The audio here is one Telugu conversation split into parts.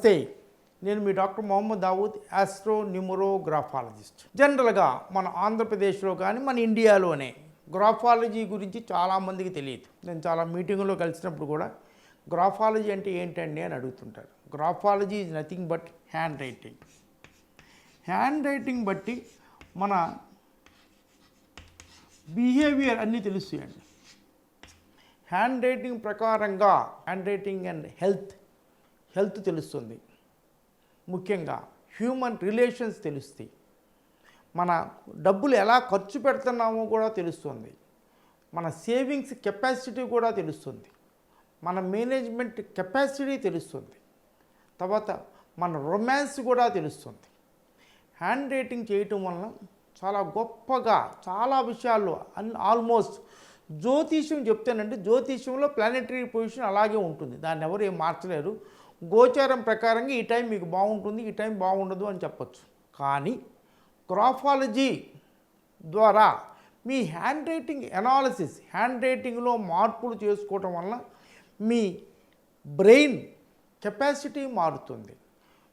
నమస్తే, నేను మీ doctor Mohammed Dawood, astro numerographologist. జనరల్గా మన ఆంధ్రప్రదేశ్లో కానీ మన ఇండియాలోనే గ్రాఫాలజీ గురించి చాలామందికి తెలియదు. నేను చాలా మీటింగులో కలిసినప్పుడు కూడా గ్రాఫాలజీ అంటే ఏంటండి అని అడుగుతుంటారు. Graphology is nothing but hand writing. Hand writing బట్టి మన బిహేవియర్ అన్నీ తెలుస్తాయండి. హ్యాండ్ రైటింగ్ ప్రకారంగా హ్యాండ్ రైటింగ్ అండ్ హెల్త్ తెలుస్తుంది. ముఖ్యంగా హ్యూమన్ రిలేషన్స్ తెలుస్తాయి. మన డబ్బులు ఎలా ఖర్చు పెడుతున్నామో కూడా తెలుస్తుంది. మన సేవింగ్స్ కెపాసిటీ కూడా తెలుస్తుంది. మన మేనేజ్మెంట్ కెపాసిటీ తెలుస్తుంది. తర్వాత మన రొమాన్స్ కూడా తెలుస్తుంది. హ్యాండ్ రైటింగ్ చేయటం వలన చాలా గొప్పగా చాలా విషయాల్లో ఆల్మోస్ట్ జ్యోతిష్యం చెప్తానంటే జ్యోతిష్యంలో ప్లానెటరీ పొజిషన్ అలాగే ఉంటుంది. దాన్ని ఎవరు ఏం మార్చలేరు. గోచారం ప్రకారంగా ఈ టైం మీకు బాగుంటుంది, ఈ టైం బాగుండదు అని చెప్పచ్చు. కానీ గ్రాఫాలజీ ద్వారా మీ హ్యాండ్ రైటింగ్ ఎనాలిసిస్, హ్యాండ్ రైటింగ్లో మార్పులు చేసుకోవటం వలన మీ బ్రెయిన్ కెపాసిటీ మారుతుంది,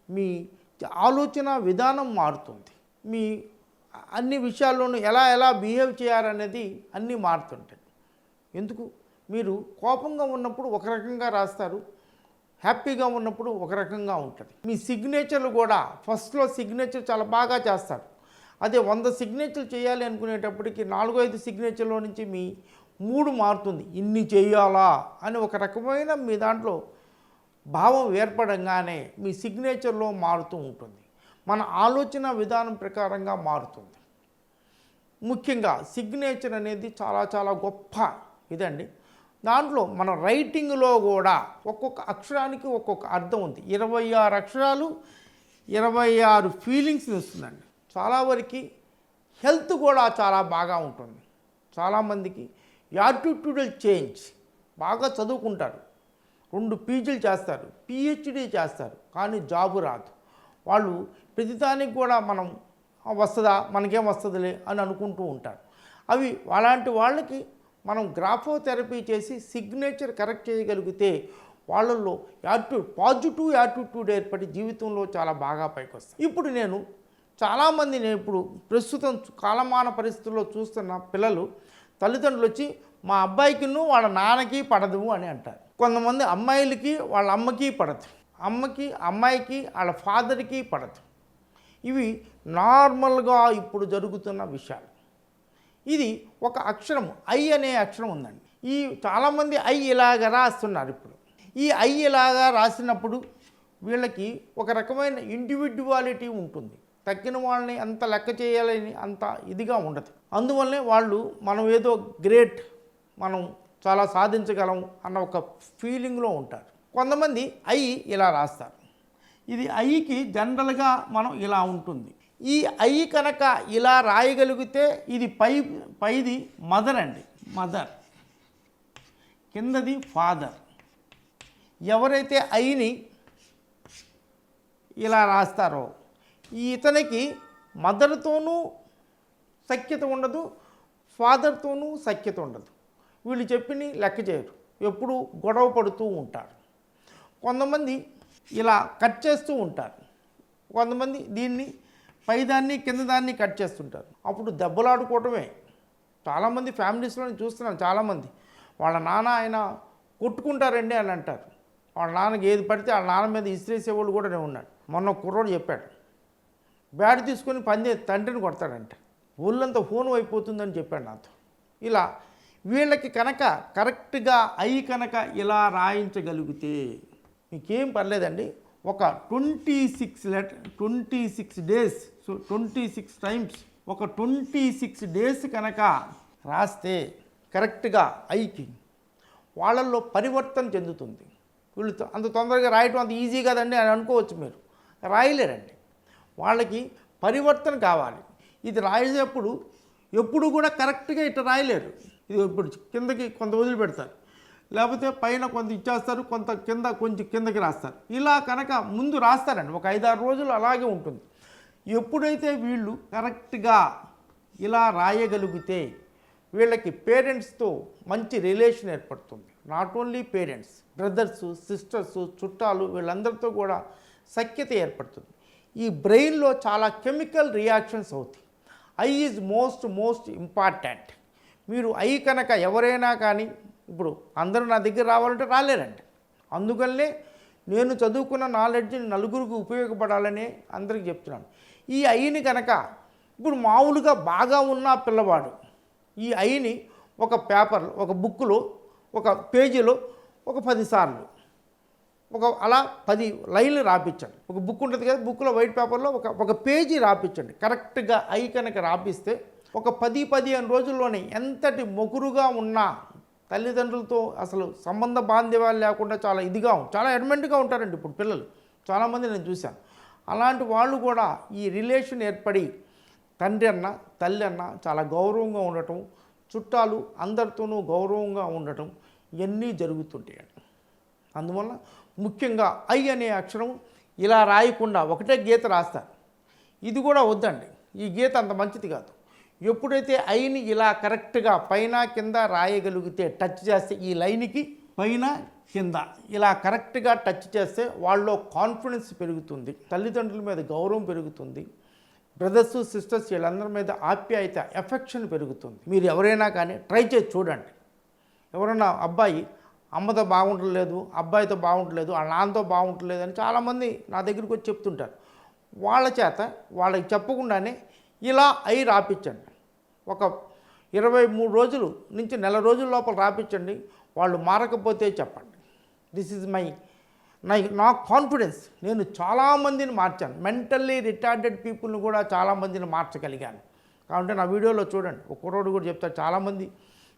మీ ఆలోచన విధానం మారుతుంది, మీ అన్ని విషయాల్లోనూ ఎలా బిహేవ్ చేయాలనేది అన్నీ మారుతుంటాయి. ఎందుకు? మీరు కోపంగా ఉన్నప్పుడు ఒక రకంగా రాస్తారు, హ్యాపీగా ఉన్నప్పుడు ఒక రకంగా ఉంటుంది. మీ సిగ్నేచర్లు కూడా ఫస్ట్లో సిగ్నేచర్ చాలా బాగా చేస్తారు. అదే 100 సిగ్నేచర్లు చేయాలి అనుకునేటప్పటికి 4-5 సిగ్నేచర్లో నుంచి మీ మూడు మారుతుంది. ఇన్ని చేయాలా అని ఒక రకమైన మీ దాంట్లో భావం ఏర్పడంగానే మీ సిగ్నేచర్లో మారుతూ ఉంటుంది. మన ఆలోచన విధానం ప్రకారంగా మారుతుంది. ముఖ్యంగా సిగ్నేచర్ అనేది చాలా గొప్ప ఇదండి. దాంట్లో మన రైటింగ్లో కూడా ఒక్కొక్క అక్షరానికి ఒక్కొక్క అర్థం ఉంది. 26 అక్షరాలు 26 ఫీలింగ్స్ని ఇస్తుందండి. చాలా వరకు హెల్త్ కూడా చాలా బాగా ఉంటుంది. చాలామందికి యాటిట్యూడల్ చేంజ్, బాగా చదువుకుంటారు, 2 పీజీలు చేస్తారు, పిహెచ్డీ చేస్తారు, కానీ జాబు రాదు. వాళ్ళు ప్రతిదానికి కూడా మనం వస్తుందా, మనకేం వస్తుందిలే అని అనుకుంటూ ఉంటారు. అవి అలాంటి వాళ్ళకి మనం గ్రాఫోథెరపీ చేసి సిగ్నేచర్ కరెక్ట్ చేయగలిగితే వాళ్ళల్లో పాజిటివ్ యాటిట్యూడ్ ఏర్పడి జీవితంలో చాలా బాగా పైకి వస్తాయి. ఇప్పుడు నేను ఇప్పుడు ప్రస్తుతం కాలమాన పరిస్థితుల్లో చూస్తున్న పిల్లలు తల్లిదండ్రులు వచ్చి మా అబ్బాయికిను వాళ్ళ నాన్నకి పడదు అని అంటారు. కొంతమంది అమ్మాయిలకి వాళ్ళ అమ్మకి పడదు, అమ్మాయికి వాళ్ళ ఫాదర్కి పడదు. ఇవి నార్మల్గా ఇప్పుడు జరుగుతున్న విషయాలు. ఇది ఒక అక్షరం ఐ అనే అక్షరం ఉందండి. ఈ చాలామంది ఐ ఇలాగ రాస్తున్నారు. ఇప్పుడు ఈ ఐ ఇలాగా రాసినప్పుడు వీళ్ళకి ఒక రకమైన ఇండివిడ్యువాలిటీ ఉంటుంది. తక్కిన వాళ్ళని అంత లెక్క చేయాలని అంత ఇదిగా ఉండదు. అందువల్లనే వాళ్ళు మనం ఏదో గ్రేట్, మనం చాలా సాధించగలం అన్న ఒక ఫీలింగ్లో ఉంటారు. కొంతమంది ఐ ఇలా రాస్తారు. ఇది ఐకి జనరల్గా మనం ఇలా ఉంటుంది. ఈ ఐ కనుక ఇలా రాయగలిగితే ఇది పైది మదర్ అండి, మదర్, కిందది ఫాదర్. ఎవరైతే ఐని ఇలా రాస్తారో ఇతనికి మదర్తోనూ సఖ్యత ఉండదు, ఫాదర్తోనూ సఖ్యత ఉండదు. వీళ్ళు చెప్పిని లెక్క చేయరు, ఎప్పుడు గొడవ పడుతూ ఉంటారు. కొంతమంది ఇలా కట్ చేస్తూ ఉంటారు, కొంతమంది దీన్ని పైదాన్ని కిందదాన్ని కట్ చేస్తుంటారు. అప్పుడు దెబ్బలాడుకోవటమే. చాలామంది ఫ్యామిలీస్లో చూస్తున్నాను, చాలామంది వాళ్ళ నాన్న ఆయన కొట్టుకుంటారండి అని అంటారు. వాళ్ళ నాన్నకి ఏది పడితే వాళ్ళ నాన్న మీద ఇసిరేసేవాళ్ళు కూడా నేను ఉన్నాడు. మొన్న కుర్రోడు చెప్పాడు, బ్యాట్ తీసుకొని తండ్రిని కొడతాడంట, ఒళ్ళంతా ఫోన్ అయిపోతుందని చెప్పాడు నాతో. ఇలా వీళ్ళకి కనుక కరెక్ట్గా ఐ కనుక ఇలా రాయించగలిగితే మీకేం పర్లేదండి. ఒక 26 డేస్, 26 టైమ్స్ ఒక 26 డేస్ కనుక రాస్తే కరెక్ట్గా ఐకి వాళ్ళల్లో పరివర్తన చెందుతుంది. వీళ్ళు అంత తొందరగా రాయటం అంత ఈజీ కదండి అని అనుకోవచ్చు. మీరు రాయలేరండి. వాళ్ళకి పరివర్తన కావాలి. ఇది రాసేటప్పుడు ఎప్పుడు కూడా కరెక్ట్గా ఇట్లా రాయలేరు. ఇది ఇప్పుడు కిందకి కొంత వదిలిపెడతారు, లేకపోతే పైన కొంత ఇచ్చేస్తారు, కొంచెం కిందకి రాస్తారు. ఇలా కనుక ముందు రాస్తారండి. ఒక 5-6 రోజులు అలాగే ఉంటుంది. ఎప్పుడైతే వీళ్ళు కరెక్ట్గా ఇలా రాయగలిగితే వీళ్ళకి పేరెంట్స్తో మంచి రిలేషన్ ఏర్పడుతుంది. Not only parents, brothers, sisters, చుట్టాలు వీళ్ళందరితో కూడా సఖ్యత ఏర్పడుతుంది. ఈ బ్రెయిన్లో చాలా కెమికల్ రియాక్షన్స్ అవుతాయి. I is most important. మీరు ఐ కనుక ఎవరైనా కానీ ఇప్పుడు అందరూ నా దగ్గర రావాలంటే రాలేరండి. అందుకనే నేను చదువుకున్న నాలెడ్జ్ నలుగురికి ఉపయోగపడాలని అందరికీ చెప్తున్నాను. ఈ ఐని కనుక ఇప్పుడు మామూలుగా బాగా ఉన్న పిల్లవాడు ఈ ఐని ఒక పేపర్, ఒక బుక్లో, ఒక పేజీలో ఒక 10 సార్లు అలా 10 లైన్లు రాపించండి. ఒక బుక్ ఉంటుంది కదా, బుక్లో వైట్ పేపర్లో ఒక పేజీ రాపించండి. కరెక్ట్గా ఐ కనుక రాపిస్తే ఒక 10-15 రోజుల్లోనే ఎంతటి మొగురుగా ఉన్నా తల్లిదండ్రులతో అసలు సంబంధ బాంధవ్యాలు లేకుండా చాలా అడ్మెంట్గా ఉంటారండి ఇప్పుడు పిల్లలు. చాలామంది నేను చూశాను. అలాంటి వాళ్ళు కూడా ఈ రిలేషన్ ఏర్పడి తండ్రి అన్న తల్లి అన్న చాలా గౌరవంగా ఉండటం, చుట్టాలు అందరితోనూ గౌరవంగా ఉండటం ఇవన్నీ జరుగుతుంటాయండి. అందువల్ల ముఖ్యంగా ఐ అనే అక్షరం ఇలా రాయకుండా ఒకటే గీత రాస్తారు. ఇది కూడా వద్దండి. ఈ గీత అంత మంచిది కాదు. ఎప్పుడైతే ఐని ఇలా కరెక్ట్గా పైన కింద రాయగలిగితే, టచ్ చేస్తే ఈ లైన్కి పైన కింద ఇలా కరెక్ట్గా టచ్ చేస్తే వాళ్ళలో కాన్ఫిడెన్స్ పెరుగుతుంది, తల్లిదండ్రుల మీద గౌరవం పెరుగుతుంది, బ్రదర్స్ సిస్టర్స్ వీళ్ళందరి మీద ఆప్యాయత, ఎఫెక్షన్ పెరుగుతుంది. మీరు ఎవరైనా కానీ ట్రై చేసి చూడండి. ఎవరైనా అబ్బాయి అమ్మతో బాగుండలేదు, అబ్బాయితో బాగుండలేదు, వాళ్ళ నాన్నతో బాగుండలేదు అని చాలామంది నా దగ్గరికి వచ్చి చెప్తుంటారు. వాళ్ళ చేత వాళ్ళకి చెప్పకుండానే ఇలా ఐ రాపించండి. ఒక 23 రోజులు నుంచి నెల రోజుల లోపల రాపించండి. వాళ్ళు మారకపోతే చెప్పండి. దిస్ ఈజ్ నా కాన్ఫిడెన్స్. నేను చాలామందిని మార్చాను. మెంటల్లీ రిటార్డెడ్ పీపుల్ని కూడా చాలామందిని మార్చగలిగాను. కాబట్టి నా వీడియోలో చూడండి. ఒక కుర్రోడు కూడా చెప్తారు, చాలామంది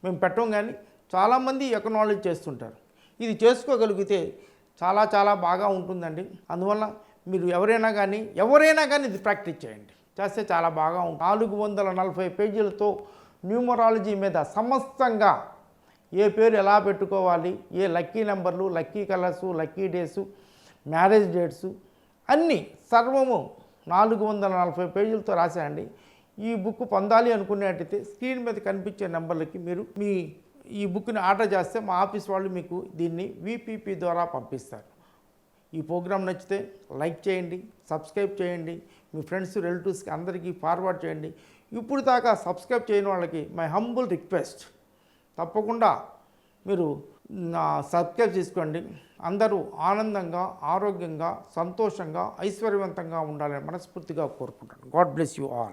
మేము పెట్టం కానీ చాలామంది ఎకనాలజీ చేస్తుంటారు. ఇది చేసుకోగలిగితే చాలా బాగా ఉంటుందండి. అందువల్ల మీరు ఎవరైనా కానీ ఇది ప్రాక్టీస్ చేయండి. చేస్తే చాలా బాగా ఉంటుంది. 440 పేజీలతో న్యూమరాలజీ మీద సమస్తంగా ఏ పేరు ఎలా పెట్టుకోవాలి, ఏ లక్కీ నెంబర్లు, lucky colours, lucky days, marriage dates అన్నీ సర్వము 440 పేజీలతో రాశాయండి. ఈ బుక్ పొందాలి అనుకునేటైతే స్క్రీన్ మీద కనిపించే నెంబర్లకి మీరు ఈ బుక్ని ఆర్డర్ చేస్తే మా ఆఫీస్ వాళ్ళు మీకు దీన్ని VPP ద్వారా పంపిస్తారు. ఈ ప్రోగ్రాం నచ్చితే లైక్ చేయండి, సబ్స్క్రైబ్ చేయండి, మీ ఫ్రెండ్స్ రిలేటివ్స్కి అందరికీ ఫార్వర్డ్ చేయండి. ఇప్పుడు దాకా సబ్స్క్రైబ్ చేయని వాళ్ళకి మై హంబుల్ రిక్వెస్ట్, తప్పకుండా మీరు సబ్స్క్రైబ్ చేసుకోండి. అందరూ ఆనందంగా, ఆరోగ్యంగా, సంతోషంగా, ఐశ్వర్యవంతంగా ఉండాలని మనస్ఫూర్తిగా కోరుకుంటాను. God bless you all.